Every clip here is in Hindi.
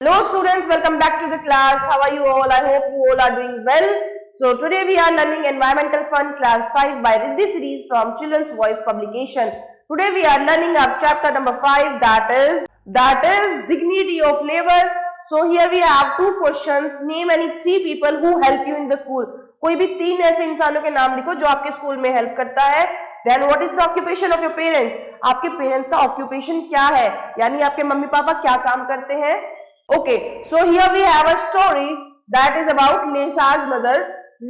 Hello students, welcome back to the class. How are you all? I hope you all are doing well. So today we are learning Environmental Fun class 5 by Riddhi series from Children's Voice publication. Today we are learning our chapter number 5 that is dignity of labor. So here we have two questions. Name any three people who help you in the school. कोई भी तीन ऐसे इंसानों के नाम लिखो जो आपके स्कूल में हेल्प करता है. Then what is the occupation of your parents? आपके पेरेंट्स का ऑक्यूपेशन क्या है, यानी आपके मम्मी पापा क्या काम करते हैं. Okay, so here we have a story that is about Lesha's mother.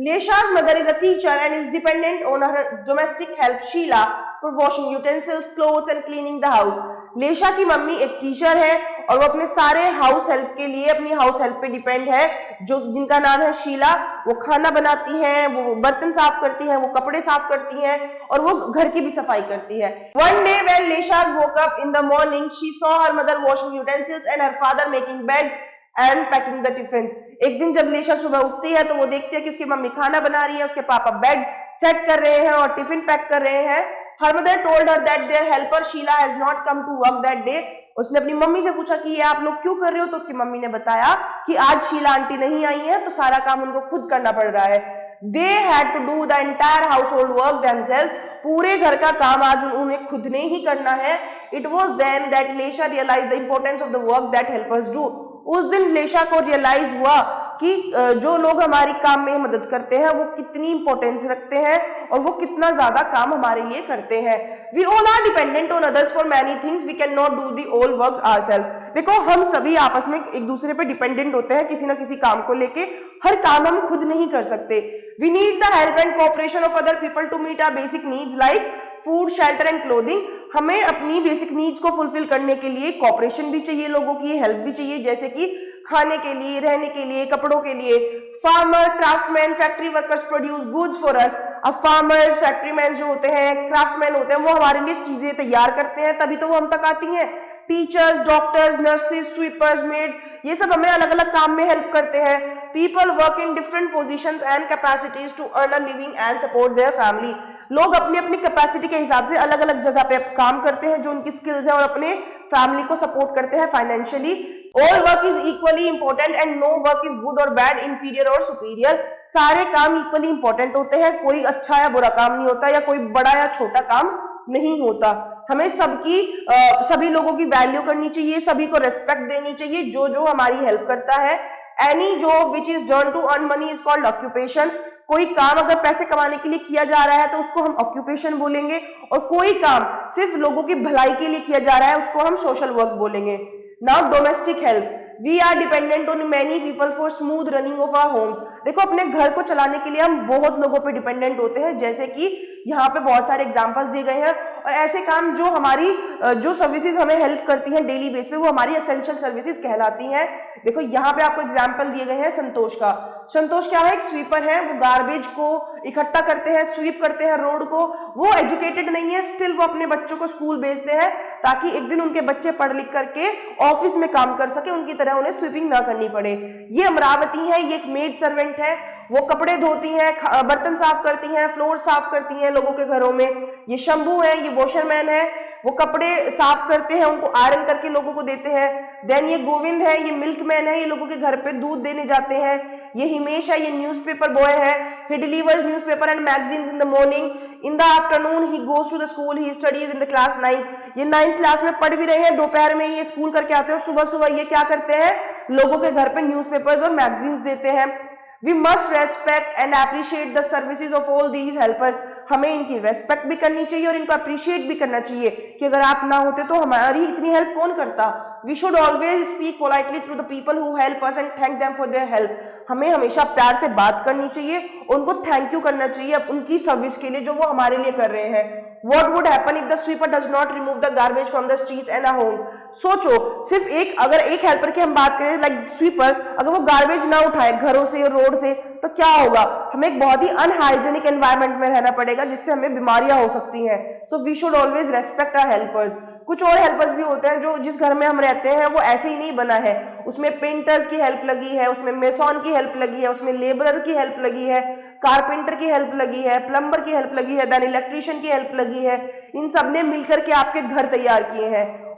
Lesha's mother is a teacher and is dependent on her domestic help Sheila for washing utensils, clothes and cleaning the house. लेशा की मम्मी एक टीचर है और वो अपने सारे हाउस हेल्प के लिए अपनी हाउस हेल्प पे डिपेंड है, जो जिनका नाम है शीला. वो खाना बनाती हैं, वो बर्तन साफ करती हैं, वो कपड़े साफ करती हैं और वो घर की भी सफाई करती है. One day when Lesha woke up in the morning, she saw her mother washing utensils and her father making beds and packing the tiffins. एक दिन जब लेशा सुबह उठती है तो वो देखती है कि उसकी मम्मी खाना बना रही है, उसके पापा बेड सेट कर रहे हैं और टिफिन पैक कर रहे हैं. Her mother told her that their helper Sheila has not come to work that day. उसने अपनी मम्मी से पूछा कि ये आप लोग क्यों कर रहे हो, तो उसकी मम्मी ने बताया कि आज शीला आंटी नहीं आई है तो सारा काम उनको खुद करना पड़ रहा है. They had to do the entire household work themselves. पूरे घर का काम आज उन्हें खुद ने ही करना है. It was then that Lesha realized the importance of the work that helpers do. उस दिन लेशा को रियलाइज हुआ कि जो लोग हमारी काम में मदद करते हैं वो कितनी इंपॉर्टेंस रखते हैं और वो कितना ज्यादा काम हमारे लिए करते हैं. We all are dependent on others for many things. We cannot do the all works ourselves. देखो, हम सभी आपस में एक दूसरे पे डिपेंडेंट होते हैं किसी ना किसी काम को लेके. हर काम हम खुद नहीं कर सकते. We need the help and cooperation of other people to meet our basic needs like food, shelter and clothing. हमें अपनी बेसिक नीड्स को फुलफिल करने के लिए कॉपरेशन भी चाहिए, लोगों की हेल्प भी चाहिए, जैसे कि खाने के लिए, रहने के लिए, कपड़ों के लिए. Farmer, craftsman, factory workers produce goods for us. अब फार्मर्स, फैक्ट्रीमैन जो होते हैं, क्राफ्टमैन होते हैं, वो हमारे लिए चीजें तैयार करते हैं, तभी तो वो हम तक आती हैं. Teachers, doctors, nurses, sweepers, made, ये सब हमें अलग अलग काम में हेल्प करते हैं. People work in different positions and capacities to earn a living and support their family. लोग अपनी अपनी कैपेसिटी के हिसाब से अलग अलग जगह पे काम करते हैं जो उनकी स्किल्स है और अपने फैमिली को सपोर्ट करते हैं financially. All work is equally important and no work is good और बैड, इंफीरियर और सुपीरियर. सारे काम इक्वली इंपॉर्टेंट होते हैं, कोई अच्छा या बुरा काम नहीं होता या कोई बड़ा या छोटा काम नहीं होता. हमें सभी लोगों की वैल्यू करनी चाहिए, सभी को रेस्पेक्ट देनी चाहिए जो जो हमारी हेल्प करता है. Any job which is done to earn money is called occupation. कोई काम अगर पैसे कमाने के लिए किया जा रहा है तो उसको हम ऑक्यूपेशन बोलेंगे, और कोई काम सिर्फ लोगों की भलाई के लिए किया जा रहा है उसको हम सोशल वर्क बोलेंगे. Now domestic help. We are dependent on many people for smooth running of our homes. देखो, अपने घर को चलाने के लिए हम बहुत लोगों पे डिपेंडेंट होते हैं, जैसे कि यहाँ पे बहुत सारे एग्जांपल्स दिए गए हैं. और ऐसे काम जो हमारी जो सर्विसेज हमें हेल्प करती हैं डेली बेस पे, वो हमारी एसेंशियल सर्विसेज कहलाती हैं. देखो, यहाँ पे आपको एग्जांपल दिए गए हैं संतोष का. संतोष क्या है? एक स्वीपर है. वो गार्बेज को इकट्ठा करते हैं, स्वीप करते हैं रोड को. वो एजुकेटेड नहीं है, स्टिल वो अपने बच्चों को स्कूल भेजते हैं ताकि एक दिन उनके बच्चे पढ़ लिख करके ऑफिस में काम कर सके, उनकी तरह उन्हें स्वीपिंग ना करनी पड़े. ये अमरावती है, ये एक मेड सर्वेंट है. वो कपड़े धोती हैं, बर्तन साफ करती हैं, फ्लोर साफ करती हैं लोगों के घरों में. ये शंभू है, ये वॉशरमैन है, वो कपड़े साफ करते हैं, उनको आयरन करके लोगों को देते हैं. देन ये गोविंद है, ये मिल्कमैन है, ये लोगों के घर पे दूध देने जाते हैं. ये हिमेश है, ये न्यूज़पेपर बॉय है. He delivers newspaper and magazines in the morning. In the afternoon he goes to the school. He studies in the class 9. ये 9th क्लास में पढ़ भी रहे हैं, दोपहर में ये स्कूल करके आते हैं और सुबह सुबह ये क्या करते हैं? लोगों के घर पे न्यूज़पेपर्स और मैगजीन्स देते हैं. We must respect and appreciate the services of all these helpers. हमें इनकी रेस्पेक्ट भी करनी चाहिए और इनको अप्रिशिएट भी करना चाहिए कि अगर आप ना होते तो हमारी इतनी हेल्प कौन करता. We should always speak politely to the people who help us and thank them for their help. हमें हमेशा प्यार से बात करनी चाहिए, उनको थैंक यू करना चाहिए उनकी सर्विस के लिए जो वो हमारे लिए कर रहे हैं. What would happen if the sweeper does not remove the garbage from the streets and our homes? सोचो, सिर्फ अगर एक हेल्पर की हम बात करें लाइक स्वीपर, अगर वो गार्बेज ना उठाए घरों से और रोड से तो क्या होगा? हमें एक बहुत ही अनहाइजेनिक एनवायरनमेंट में रहना पड़ेगा जिससे हमें बीमारियां हो सकती हैं. So we should always respect our helpers. कुछ और हेल्पर्स भी होते हैं जो जिस घर में हम रहते हैं वो ऐसे ही नहीं बना है, उसमें पेंटर्स की हेल्प लगी है, उसमें मेसोन की हेल्प लगी है, उसमें लेबरर की हेल्प लगी है, कारपेंटर की हेल्प लगी है, प्लम्बर की हेल्प लगी है, देन इलेक्ट्रिशियन की हेल्प लगी है. इन सब ने मिलकर के आपके घर तैयार किए हैं.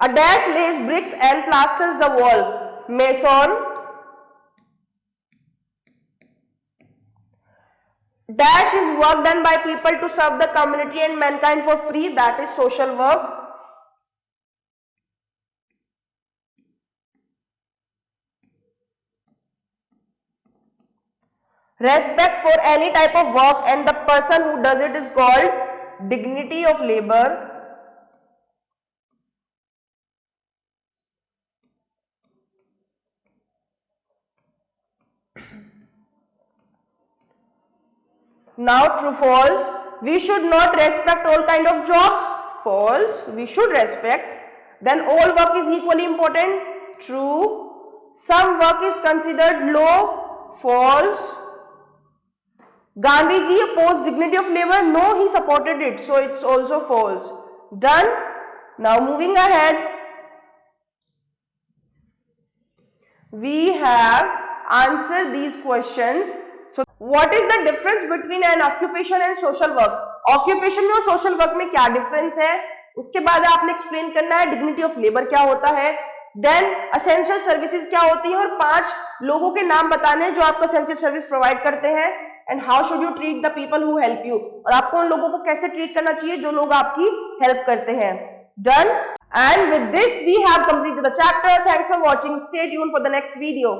A dash lays bricks and plasters the wall. Mason. Dash is work done by people to serve the community and mankind for free. That is social work. Respect for any type of work and the person who does it is called dignity of labor. Now true false. We should not respect all kind of jobs. False. We should respect. Then all work is equally important. True. Some work is considered low. False. Gandhiji opposed dignity of labor. No, he supported it. So it's also false. Done. Now moving ahead. We have answered these questions. So what is the difference between an occupation and social work? Occupation में और social work में क्या difference है? उसके बाद आपने explain करना है dignity of labor क्या होता है, then essential services क्या होती है और 5 लोगों के नाम बताने हैं जो आपको essential service provide करते हैं, and how should you treat the people who help you, और आपको उन लोगों को कैसे treat करना चाहिए जो लोग आपकी help करते हैं. Done. And with this we have completed the chapter. Thanks for watching. Stay tuned for the next video.